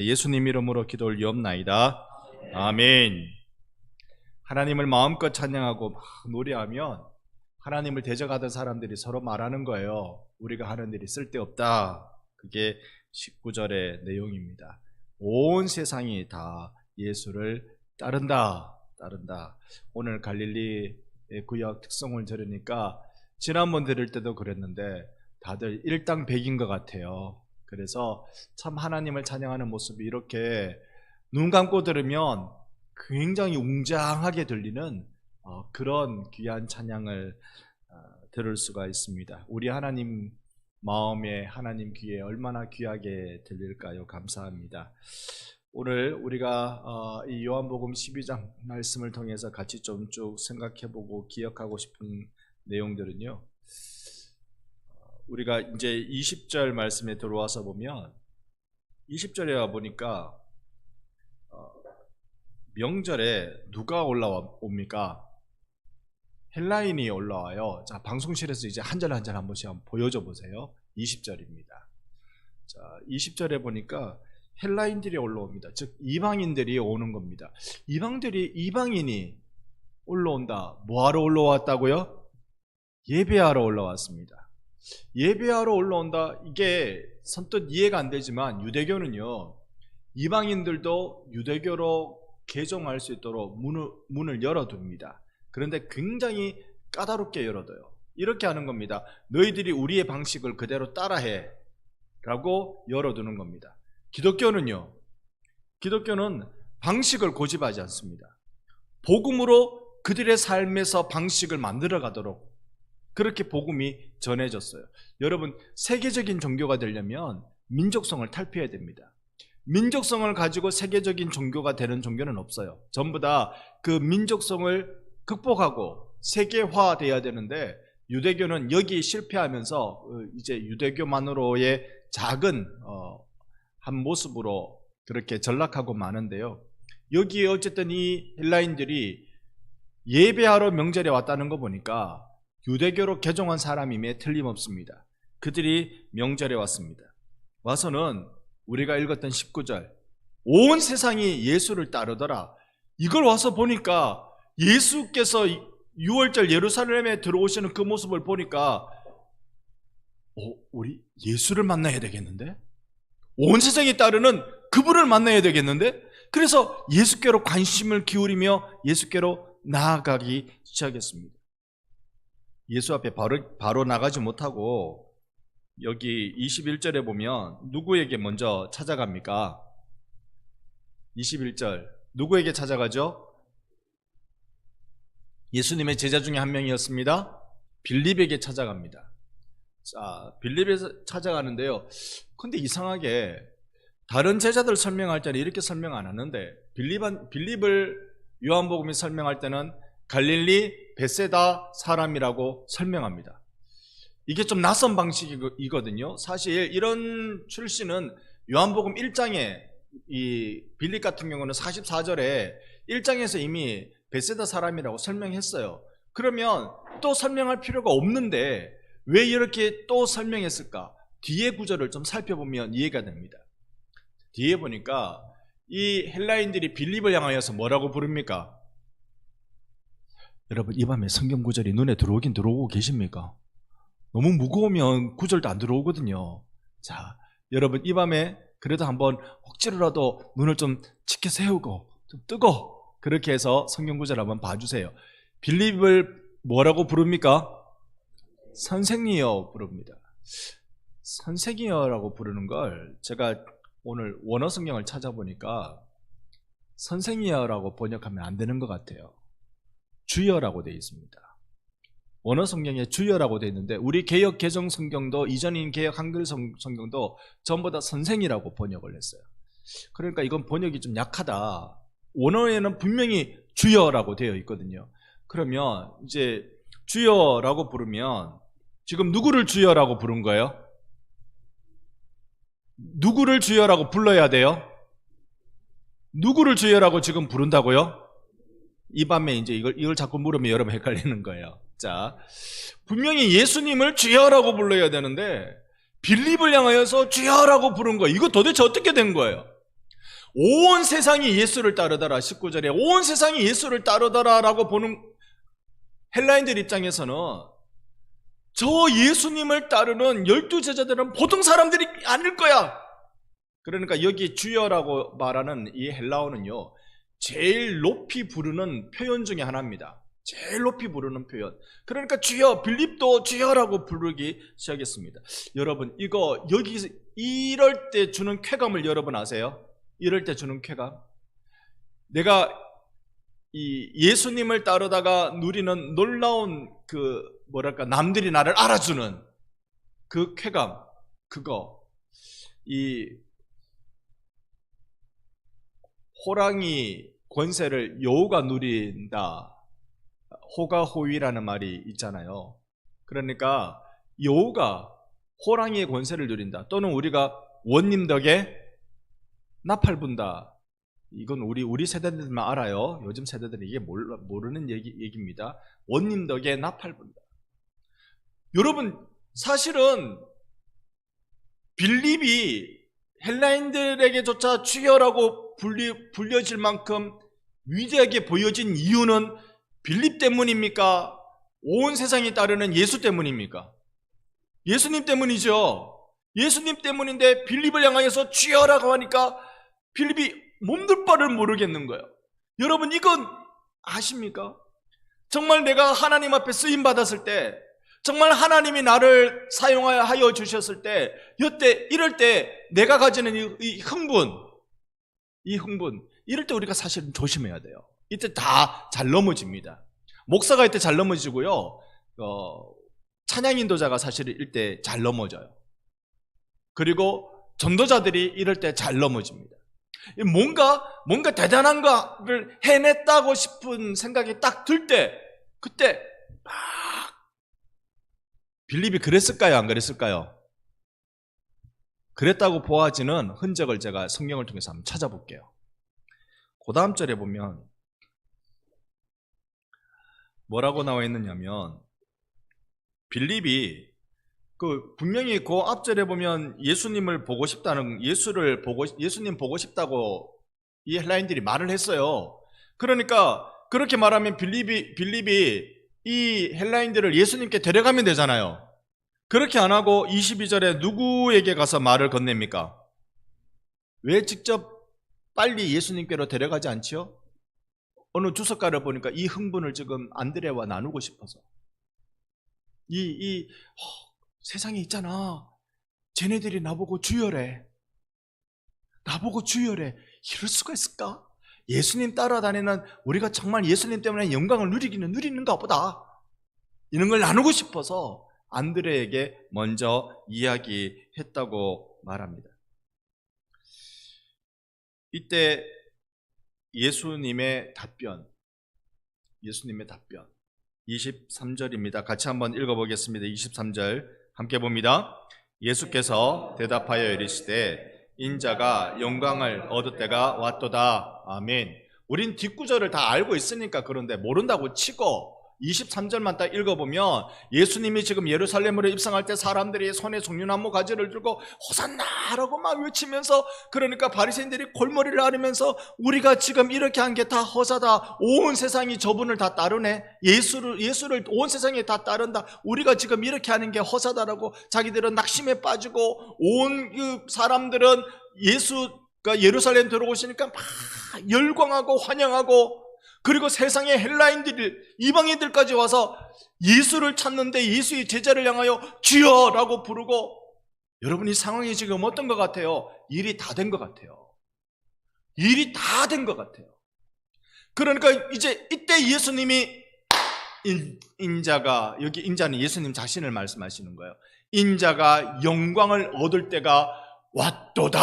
예수님 이름으로 기도 올리옵나이다. 아멘. 하나님을 마음껏 찬양하고 막 노래하면 하나님을 대적하던 사람들이 서로 말하는 거예요. 우리가 하는 일이 쓸데없다. 그게 19절의 내용입니다. 온 세상이 다 예수를 따른다. 오늘 갈릴리의 구역 특성을 들으니까 지난번 들을 때도 그랬는데 다들 일당백인 것 같아요. 그래서 참 하나님을 찬양하는 모습이 이렇게 눈 감고 들으면 굉장히 웅장하게 들리는 그런 귀한 찬양을 들을 수가 있습니다. 우리 하나님 마음에, 하나님 귀에 얼마나 귀하게 들릴까요? 감사합니다. 오늘 우리가 이 요한복음 12장 말씀을 통해서 같이 좀 쭉 생각해보고 기억하고 싶은 내용들은요, 우리가 이제 20절 말씀에 들어와서 보면 20절에 보니까 명절에 누가 올라옵니까? 헬라인이 올라와요. 자, 방송실에서 이제 한 절 한 절 한 번씩 한번 보여줘 보세요. 20절입니다. 자, 20절에 보니까 헬라인들이 올라옵니다. 즉 이방인들이 오는 겁니다. 이방인이 올라온다. 뭐하러 올라왔다고요? 예배하러 올라왔습니다. 예배하러 올라온다. 이게 선뜻 이해가 안 되지만 유대교는요, 이방인들도 유대교로 개종할 수 있도록 문을 열어둡니다. 그런데 굉장히 까다롭게 열어둬요. 이렇게 하는 겁니다. 너희들이 우리의 방식을 그대로 따라해 라고 열어두는 겁니다. 기독교는 방식을 고집하지 않습니다. 복음으로 그들의 삶에서 방식을 만들어 가도록 그렇게 복음이 전해졌어요. 여러분, 세계적인 종교가 되려면 민족성을 탈피해야 됩니다. 민족성을 가지고 세계적인 종교가 되는 종교는 없어요. 전부 다 그 민족성을 극복하고 세계화돼야 되는데, 유대교는 여기 실패하면서 이제 유대교만으로의 작은 한 모습으로 그렇게 전락하고 마는데요, 여기에 어쨌든 이 헬라인들이 예배하러 명절에 왔다는 거 보니까 유대교로 개종한 사람임에 틀림없습니다. 그들이 명절에 왔습니다. 와서는 우리가 읽었던 19절, 온 세상이 예수를 따르더라. 이걸 와서 보니까 예수께서 6월절 예루살렘에 들어오시는 그 모습을 보니까 우리 예수를 만나야 되겠는데? 온 세상이 따르는 그분을 만나야 되겠는데? 그래서 예수께로 관심을 기울이며 예수께로 나아가기 시작했습니다. 예수 앞에 바로 나가지 못하고 여기 21절에 보면 누구에게 먼저 찾아갑니까? 21절 누구에게 찾아가죠? 예수님의 제자 중에 한 명이었습니다. 빌립에게 찾아갑니다. 자, 빌립에 찾아가는데요, 근데 이상하게 다른 제자들 설명할 때는 이렇게 설명 안 하는데 빌립을 요한복음이 설명할 때는 갈릴리 베세다 사람이라고 설명합니다. 이게 좀 낯선 방식이거든요. 사실 이런 출시는 요한복음 1장에 이 빌립 같은 경우는 44절에 1장에서 이미 베세다 사람이라고 설명했어요. 그러면 또 설명할 필요가 없는데 왜 이렇게 또 설명했을까? 뒤에 구절을 좀 살펴보면 이해가 됩니다. 뒤에 보니까 이 헬라인들이 빌립을 향하여서 뭐라고 부릅니까? 여러분, 이 밤에 성경 구절이 눈에 들어오긴 들어오고 계십니까? 너무 무거우면 구절도 안 들어오거든요. 자, 여러분, 이 밤에 그래도 한번 억지로라도 눈을 좀 치켜 세우고 좀 뜨고 그렇게 해서 성경 구절 한번 봐주세요. 빌립을 뭐라고 부릅니까? 선생이여 부릅니다. 선생이여라고 부르는 걸 제가 오늘 원어 성경을 찾아보니까 선생이여라고 번역하면 안 되는 것 같아요. 주여라고 되어 있습니다. 원어 성경에 주여라고 되어 있는데 우리 개역 개정 성경도, 이전인 개역 한글 성경도 전부 다 선생이라고 번역을 했어요. 그러니까 이건 번역이 좀 약하다. 원어에는 분명히 주여라고 되어 있거든요. 그러면 이제 주여라고 부르면 지금 누구를 주여라고 부른 거예요? 누구를 주여라고 불러야 돼요? 누구를 주여라고 지금 부른다고요? 이 밤에 이제 이걸 자꾸 물으면 여러분 헷갈리는 거예요. 자, 분명히 예수님을 주여라고 불러야 되는데 빌립을 향하여서 주여라고 부른 거예요. 이거 도대체 어떻게 된 거예요? 온 세상이 예수를 따르더라. 19절에 온 세상이 예수를 따르더라라고 보는 헬라인들 입장에서는 저 예수님을 따르는 12제자들은 보통 사람들이 아닐 거야. 그러니까 여기 주여라고 말하는 이 헬라어는요, 제일 높이 부르는 표현 중에 하나입니다. 제일 높이 부르는 표현. 그러니까 주여, 빌립도 주여라고 부르기 시작했습니다. 여러분, 이거 여기 이럴 때 주는 쾌감을 여러분 아세요? 이럴 때 주는 쾌감. 내가 이 예수님을 따르다가 누리는 놀라운 남들이 나를 알아주는 그 쾌감, 그거, 이 호랑이 권세를 여우가 누린다. 호가호위라는 말이 있잖아요. 그러니까 여우가 호랑이의 권세를 누린다. 또는 우리가 원님 덕에 나팔 분다. 이건 우리 세대들만 알아요. 요즘 세대들은 이게 모르는 얘기입니다. 원님 덕에 나팔 분다. 여러분, 사실은 빌립이 헬라인들에게조차 주여라고 불려질 만큼 위대하게 보여진 이유는 빌립 때문입니까? 온 세상이 따르는 예수 때문입니까? 예수님 때문이죠. 예수님 때문인데 빌립을 향하여서 주여라고 하니까 빌립이 몸둘 바를 모르겠는 거예요. 여러분, 이건 아십니까? 정말 내가 하나님 앞에 쓰임 받았을 때, 정말 하나님이 나를 사용하여 주셨을 때, 이럴 때 내가 가지는 이 흥분, 이럴 때 우리가 사실은 조심해야 돼요. 이때 다 잘 넘어집니다. 목사가 이때 잘 넘어지고요, 찬양 인도자가 사실 이때 잘 넘어져요. 그리고 전도자들이 이럴 때 잘 넘어집니다. 뭔가 대단한 거를 해냈다고 싶은 생각이 딱 들 때, 그때 막 빌립이 그랬을까요? 안 그랬을까요? 그랬다고 보아지는 흔적을 제가 성경을 통해서 한번 찾아볼게요. 그 다음 절에 보면 뭐라고 나와 있느냐면, 빌립이 분명히 그 앞절에 보면 예수님 보고 싶다고 이 헬라인들이 말을 했어요. 그러니까 그렇게 말하면 빌립이 이 헬라인들을 예수님께 데려가면 되잖아요. 그렇게 안 하고 22절에 누구에게 가서 말을 건넵니까? 왜 직접 빨리 예수님께로 데려가지 않지요? 어느 주석가를 보니까 이 흥분을 지금 안드레와 나누고 싶어서, 세상에 있잖아, 쟤네들이 나보고 주여래. 이럴 수가 있을까? 예수님 따라다니는 우리가 정말 예수님 때문에 영광을 누리는가 보다. 이런 걸 나누고 싶어서 안드레에게 먼저 이야기했다고 말합니다. 이때 예수님의 답변 23절입니다. 같이 한번 읽어보겠습니다. 23절 함께 봅니다. 예수께서 대답하여 이르시되 인자가 영광을 얻을 때가 왔도다. 아멘. 우린 뒷구절을 다 알고 있으니까 그런데 모른다고 치고 23절만 딱 읽어보면, 예수님이 지금 예루살렘으로 입성할 때 사람들이 손에 종려나무 가지를 들고 호산나라고 막 외치면서, 그러니까 바리새인들이 골머리를 앓으면서 우리가 지금 이렇게 한 게 다 허사다, 온 세상이 저분을 다 따르네, 예수를 온 세상이 다 따른다, 우리가 지금 이렇게 하는 게 허사다라고 자기들은 낙심에 빠지고, 온 그 사람들은 예수가 예루살렘 들어오시니까 막 열광하고 환영하고, 그리고 세상의 헬라인들, 이방인들까지 와서 예수를 찾는데 예수의 제자를 향하여 주여라고 부르고, 여러분, 이 상황이 지금 어떤 것 같아요? 일이 다 된 것 같아요. 그러니까 이제 이때 예수님이 여기 인자는 예수님 자신을 말씀하시는 거예요. 인자가 영광을 얻을 때가 왔도다.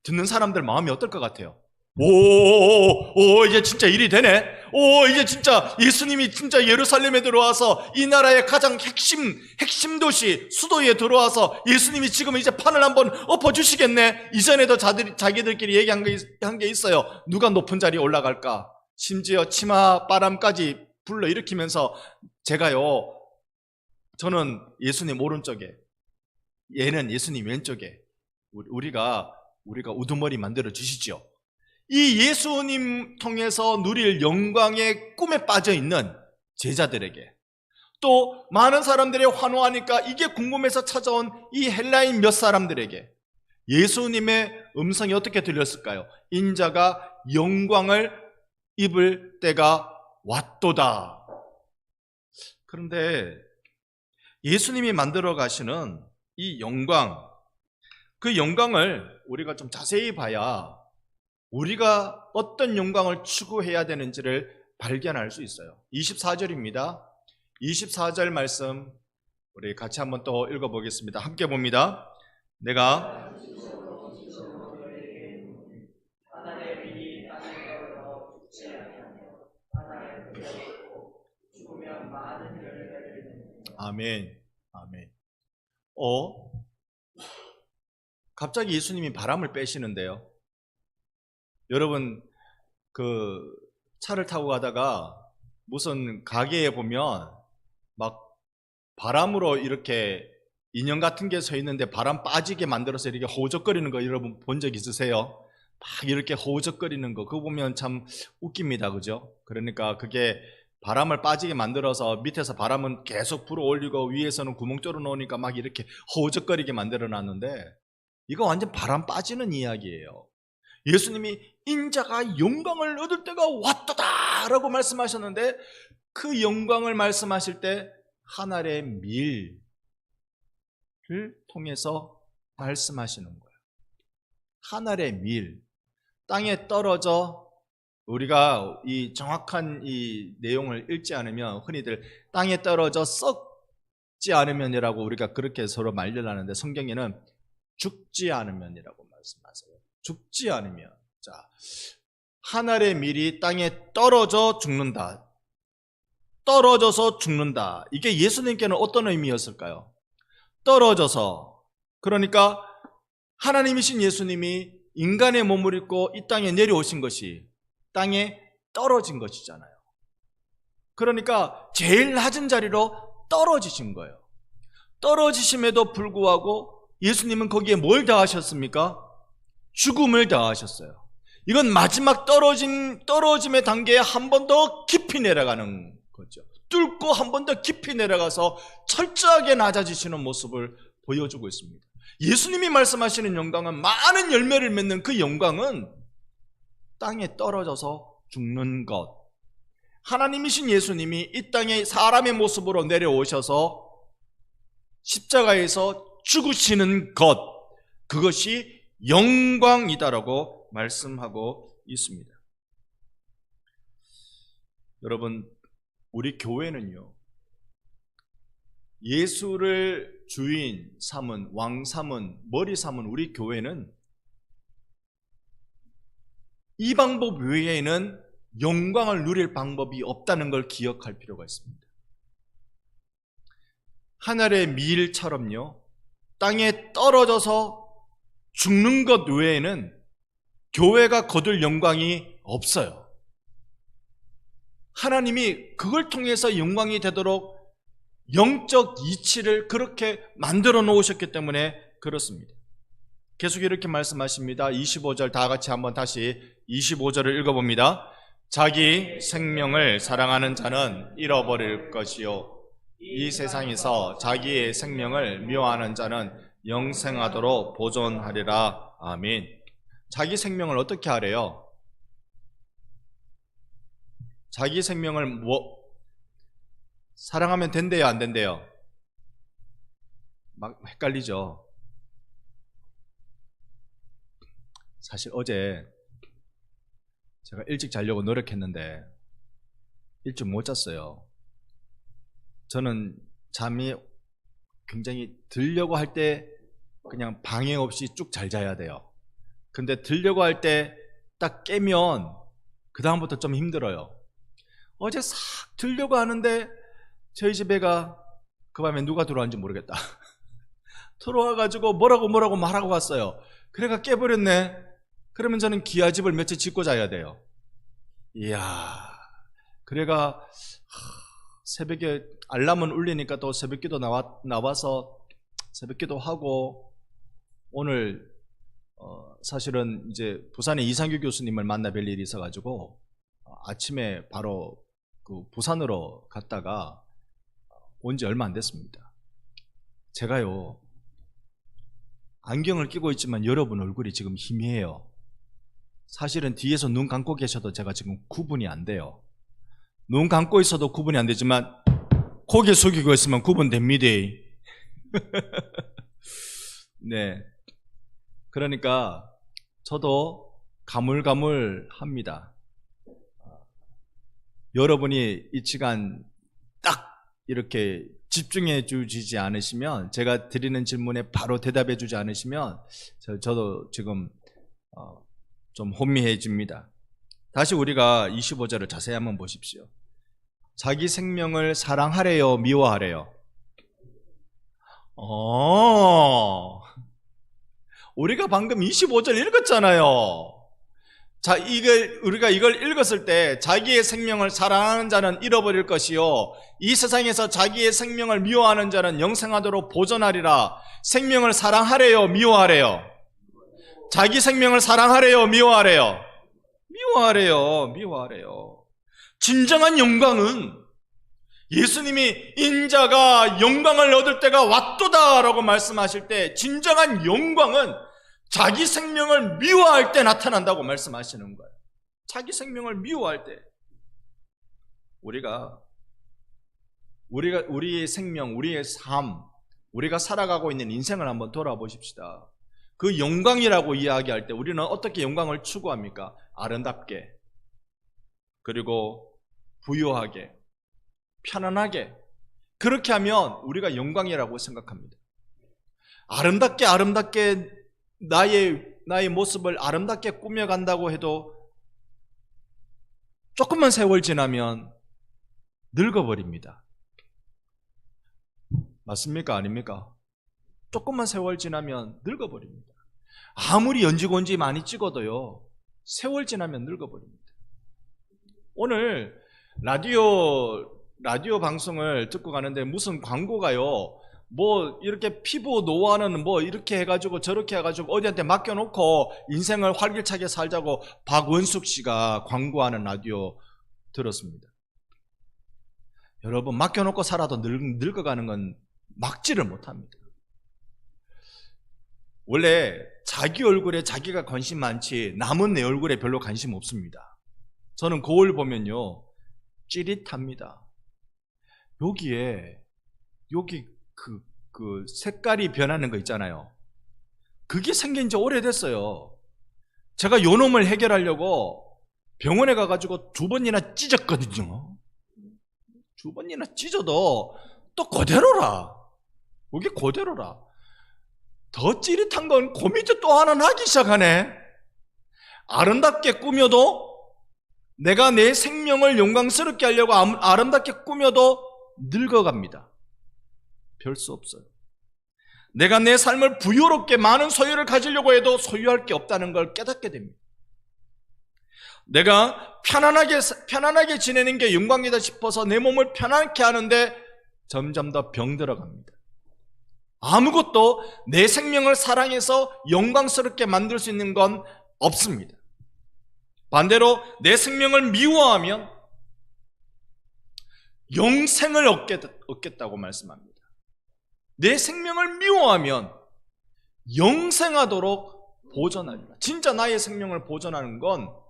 듣는 사람들 마음이 어떨 것 같아요? 이제 진짜 일이 되네. 이제 진짜 예수님이 진짜 예루살렘에 들어와서 이 나라의 가장 핵심 도시, 수도에 들어와서 예수님이 지금 이제 판을 한번 엎어주시겠네. 이전에도 자기들끼리 얘기한 게 있어요. 누가 높은 자리에 올라갈까? 심지어 치마 바람까지 불러일으키면서, 저는 예수님 오른쪽에, 얘는 예수님 왼쪽에, 우리가 우리가 우두머리 만들어 주시죠. 이 예수님 통해서 누릴 영광의 꿈에 빠져 있는 제자들에게, 또 많은 사람들이 환호하니까 이게 궁금해서 찾아온 이 헬라인 몇 사람들에게 예수님의 음성이 어떻게 들렸을까요? 인자가 영광을 입을 때가 왔도다. 그런데 예수님이 만들어 가시는 이 영광, 그 영광을 우리가 좀 자세히 봐야 우리가 어떤 영광을 추구해야 되는지를 발견할 수 있어요. 24절입니다. 24절 말씀 우리 같이 한번 또 읽어보겠습니다. 함께 봅니다. 내가 아멘, 아멘. 갑자기 예수님이 바람을 빼시는데요. 여러분, 그 차를 타고 가다가 무슨 가게에 보면 막 바람으로 이렇게 인형 같은 게 서 있는데 바람 빠지게 만들어서 이렇게 호적거리는 거 여러분 본 적 있으세요? 막 이렇게 호적거리는 거, 그거 보면 참 웃깁니다. 그죠? 그러니까 그게 바람을 빠지게 만들어서 밑에서 바람은 계속 불어 올리고 위에서는 구멍 뚫어 놓으니까 막 이렇게 호적거리게 만들어 놨는데, 이거 완전 바람 빠지는 이야기예요. 예수님이 인자가 영광을 얻을 때가 왔도다 라고 말씀하셨는데, 그 영광을 말씀하실 때 한 알의 밀을 통해서 말씀하시는 거예요. 한 알의 밀, 땅에 떨어져, 우리가 이 정확한 이 내용을 읽지 않으면 흔히들 땅에 떨어져 썩지 않으면이라고 우리가 그렇게 서로 말을 하는데, 성경에는 죽지 않으면이라고 말씀하세요. 죽지 않으면. 자, 한 알의 밀이 땅에 떨어져 죽는다. 떨어져서 죽는다. 이게 예수님께는 어떤 의미였을까요? 떨어져서, 그러니까 하나님이신 예수님이 인간의 몸을 입고 이 땅에 내려오신 것이 땅에 떨어진 것이잖아요. 그러니까 제일 낮은 자리로 떨어지신 거예요. 떨어지심에도 불구하고 예수님은 거기에 뭘 더하셨습니까? 죽음을 더하셨어요. 이건 마지막 떨어짐의 단계에 한 번 더 깊이 내려가는 거죠. 뚫고 한 번 더 깊이 내려가서 철저하게 낮아지시는 모습을 보여주고 있습니다. 예수님이 말씀하시는 영광은, 많은 열매를 맺는 그 영광은 땅에 떨어져서 죽는 것. 하나님이신 예수님이 이 땅에 사람의 모습으로 내려오셔서 십자가에서 죽으시는 것, 그것이 영광이다라고 말씀하고 있습니다. 여러분, 우리 교회는요, 예수를 주인 삼은, 왕 삼은, 머리 삼은 우리 교회는 이 방법 외에는 영광을 누릴 방법이 없다는 걸 기억할 필요가 있습니다. 하늘의 밀처럼요, 땅에 떨어져서 죽는 것 외에는 교회가 거둘 영광이 없어요. 하나님이 그걸 통해서 영광이 되도록 영적 이치를 그렇게 만들어 놓으셨기 때문에 그렇습니다. 계속 이렇게 말씀하십니다. 25절 다 같이 한번 다시 25절을 읽어봅니다. 자기 생명을 사랑하는 자는 잃어버릴 것이요, 이 세상에서 자기의 생명을 미워하는 자는 영생하도록 보존하리라. 아멘. 자기 생명을 어떻게 하래요? 자기 생명을 사랑하면 된대요, 안 된대요? 막 헷갈리죠? 사실 어제 제가 일찍 자려고 노력했는데 일찍 못 잤어요. 저는 잠이 굉장히 들려고 할 때 그냥 방해 없이 쭉 잘 자야 돼요. 근데 들려고 할 때 딱 깨면 그 다음부터 좀 힘들어요. 어제 싹 들려고 하는데 저희 집에가 그 밤에 누가 들어왔는지 모르겠다. 들어와가지고 뭐라고 말하고 갔어요. 그래가 깨버렸네. 그러면 저는 기아집을 며칠 짓고 자야 돼요. 이야, 그래가 새벽에 알람은 울리니까 또 새벽기도 나와서 새벽기도 하고, 오늘 사실은 이제 부산에 이상규 교수님을 만나 뵐 일이 있어가지고 아침에 바로 그 부산으로 갔다가 온 지 얼마 안 됐습니다. 제가요, 안경을 끼고 있지만 여러분 얼굴이 지금 희미해요. 사실은 뒤에서 눈 감고 계셔도 제가 지금 구분이 안 돼요. 눈 감고 있어도 구분이 안 되지만 고개 숙이고 있으면 구분됩니다. 네. 그러니까 저도 가물가물합니다. 여러분이 이 시간 딱 이렇게 집중해 주지 않으시면, 제가 드리는 질문에 바로 대답해 주지 않으시면 저도 지금 좀 혼미해집니다. 다시 우리가 25절을 자세히 한번 보십시오. 자기 생명을 사랑하래요, 미워하래요? 우리가 방금 25절 읽었잖아요. 자, 우리가 이걸 읽었을 때 자기의 생명을 사랑하는 자는 잃어버릴 것이요, 이 세상에서 자기의 생명을 미워하는 자는 영생하도록 보존하리라. 생명을 사랑하래요, 미워하래요? 자기 생명을 사랑하래요, 미워하래요? 미워하래요. 진정한 영광은 예수님이 인자가 영광을 얻을 때가 왔도다 라고 말씀하실 때, 진정한 영광은 자기 생명을 미워할 때 나타난다고 말씀하시는 거예요. 자기 생명을 미워할 때 우리의 생명, 우리의 삶, 우리가 살아가고 있는 인생을 한번 돌아보십시다. 그 영광이라고 이야기할 때 우리는 어떻게 영광을 추구합니까? 아름답게, 그리고 부유하게, 편안하게, 그렇게 하면 우리가 영광이라고 생각합니다. 아름답게 나의 모습을 아름답게 꾸며간다고 해도 조금만 세월 지나면 늙어버립니다. 맞습니까? 아닙니까? 조금만 세월 지나면 늙어버립니다. 아무리 연지곤지 많이 찍어도요, 세월 지나면 늙어버립니다. 오늘 라디오 방송을 듣고 가는데 무슨 광고가요, 뭐 이렇게 피부 노화는 뭐 이렇게 해가지고 저렇게 해가지고 어디한테 맡겨놓고 인생을 활기차게 살자고 박원숙 씨가 광고하는 라디오 들었습니다. 여러분, 맡겨놓고 살아도 늙어가는 건 막지를 못합니다. 원래 자기 얼굴에 자기가 관심 많지 남은 내 얼굴에 별로 관심 없습니다. 저는 거울 보면요, 찌릿합니다. 여기 그 색깔이 변하는 거 있잖아요. 그게 생긴 지 오래됐어요. 제가 요놈을 해결하려고 병원에 가가지고 2번이나 찢었거든요. 2번이나 찢어도 또 그대로라. 그게 그대로라. 더 찌릿한 건 그 밑에 또 하나 나기 시작하네. 아름답게 꾸며도, 내가 내 생명을 영광스럽게 하려고 아름답게 꾸며도 늙어갑니다. 별 수 없어요. 내가 내 삶을 부유롭게 많은 소유를 가지려고 해도 소유할 게 없다는 걸 깨닫게 됩니다. 내가 편안하게 지내는 게 영광이다 싶어서 내 몸을 편안하게 하는데 점점 더 병들어갑니다. 아무것도 내 생명을 사랑해서 영광스럽게 만들 수 있는 건 없습니다. 반대로 내 생명을 미워하면 영생을 얻겠다고 말씀합니다. 내 생명을 미워하면 영생하도록 보존하리라. 진짜 나의 생명을 보존하는 건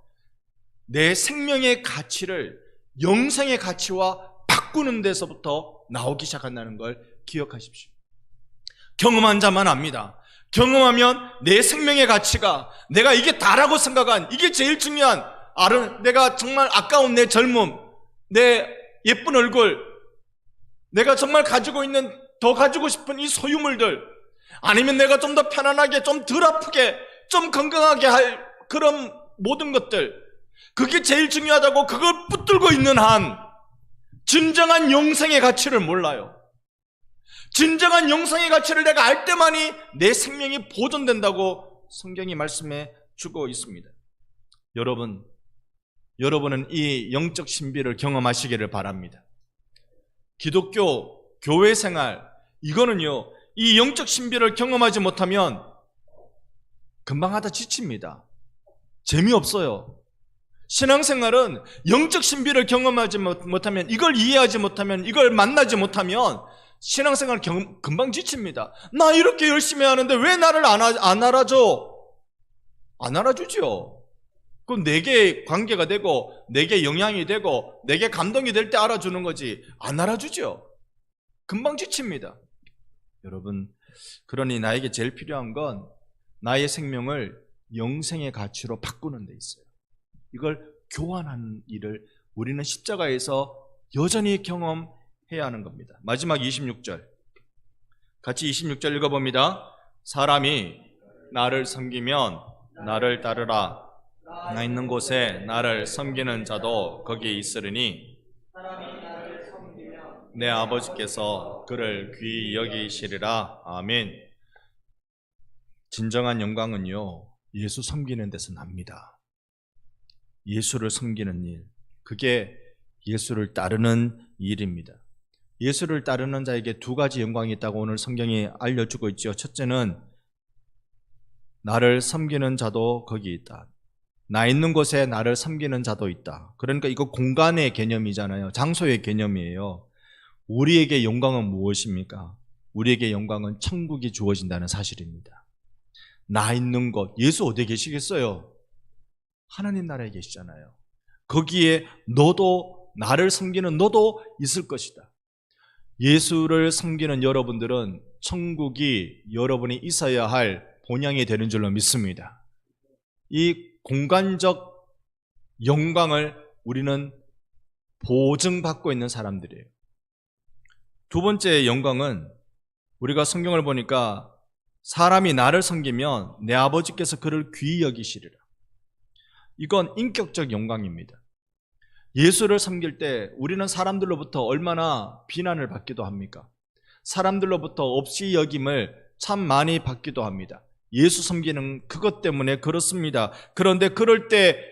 내 생명의 가치를 영생의 가치와 바꾸는 데서부터 나오기 시작한다는 걸 기억하십시오. 경험한 자만 압니다. 경험하면 내 생명의 가치가, 내가 이게 다라고 생각한, 이게 제일 중요한, 내가 정말 아까운 내 젊음, 내 예쁜 얼굴, 내가 정말 가지고 있는, 더 가지고 싶은 이 소유물들, 아니면 내가 좀 더 편안하게, 좀 덜 아프게, 좀 건강하게 할 그런 모든 것들, 그게 제일 중요하다고 그걸 붙들고 있는 한 진정한 영생의 가치를 몰라요. 진정한 영생의 가치를 내가 알 때만이 내 생명이 보존된다고 성경이 말씀해 주고 있습니다. 여러분은 이 영적 신비를 경험하시기를 바랍니다. 기독교 교회 생활, 이거는요, 이 영적 신비를 경험하지 못하면 금방 하다 지칩니다. 재미없어요. 신앙생활은 영적 신비를 경험하지 못하면, 이걸 이해하지 못하면, 이걸 만나지 못하면 신앙생활 금방 지칩니다. 나 이렇게 열심히 하는데 왜 나를 안 알아줘? 안 알아주죠. 그럼 내게 관계가 되고 내게 영향이 되고 내게 감동이 될 때 알아주는 거지, 안 알아주죠. 금방 지칩니다. 여러분, 그러니 나에게 제일 필요한 건 나의 생명을 영생의 가치로 바꾸는 데 있어요. 이걸 교환하는 일을 우리는 십자가에서 여전히 경험해야 하는 겁니다. 마지막 26절, 같이 26절 읽어봅니다. 사람이 나를 섬기면 나를 따르라. 나 있는 곳에 나를 섬기는 자도 거기 있으리니 내 아버지께서 그를 귀히 여기시리라. 아멘. 진정한 영광은요, 예수 섬기는 데서 납니다. 예수를 섬기는 일, 그게 예수를 따르는 일입니다. 예수를 따르는 자에게 두 가지 영광이 있다고 오늘 성경이 알려주고 있죠. 첫째는 나를 섬기는 자도 거기 있다. 나 있는 곳에 나를 섬기는 자도 있다. 그러니까 이거 공간의 개념이잖아요. 장소의 개념이에요. 우리에게 영광은 무엇입니까? 우리에게 영광은 천국이 주어진다는 사실입니다. 나 있는 곳, 예수 어디에 계시겠어요? 하나님 나라에 계시잖아요. 거기에 너도, 나를 섬기는 너도 있을 것이다. 예수를 섬기는 여러분들은 천국이 여러분이 있어야 할 본향이 되는 줄로 믿습니다. 이 공간적 영광을 우리는 보증받고 있는 사람들이에요. 두 번째 영광은 우리가 성경을 보니까 사람이 나를 섬기면 내 아버지께서 그를 귀히 여기시리라. 이건 인격적 영광입니다. 예수를 섬길 때 우리는 사람들로부터 얼마나 비난을 받기도 합니까? 사람들로부터 없이 여김을 참 많이 받기도 합니다. 예수 섬기는 그것 때문에 그렇습니다. 그런데 그럴 때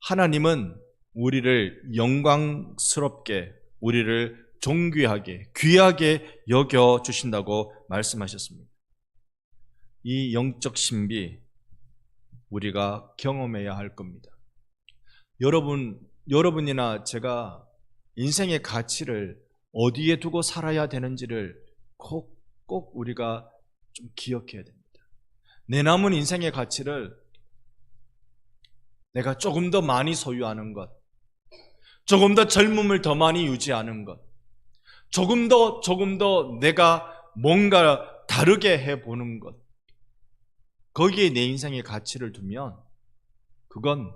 하나님은 우리를 영광스럽게, 우리를 존귀하게, 귀하게 여겨주신다고 말씀하셨습니다. 이 영적 신비 우리가 경험해야 할 겁니다. 여러분이나 제가 인생의 가치를 어디에 두고 살아야 되는지를 꼭 우리가 좀 기억해야 됩니다. 내 남은 인생의 가치를 내가 조금 더 많이 소유하는 것, 조금 더 젊음을 더 많이 유지하는 것, 조금 더 내가 뭔가 다르게 해보는 것, 거기에 내 인생의 가치를 두면 그건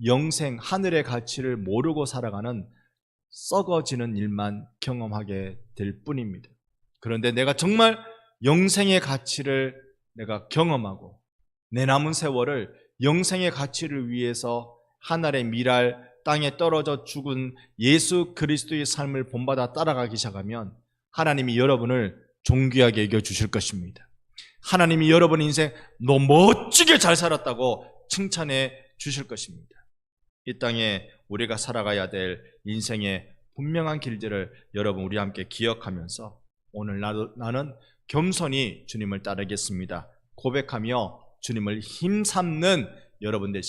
영생, 하늘의 가치를 모르고 살아가는 썩어지는 일만 경험하게 될 뿐입니다. 그런데 내가 정말 영생의 가치를 내가 경험하고 내 남은 세월을 영생의 가치를 위해서 하늘의 미랄 땅에 떨어져 죽은 예수 그리스도의 삶을 본받아 따라가기 시작하면 하나님이 여러분을 존귀하게 여겨주실 것입니다. 하나님이 여러분 인생 너 멋지게 잘 살았다고 칭찬해 주실 것입니다. 이 땅에 우리가 살아가야 될 인생의 분명한 길들을 여러분 우리 함께 기억하면서 오늘 나는 겸손히 주님을 따르겠습니다 고백하며 주님을 힘삼는 여러분 되시기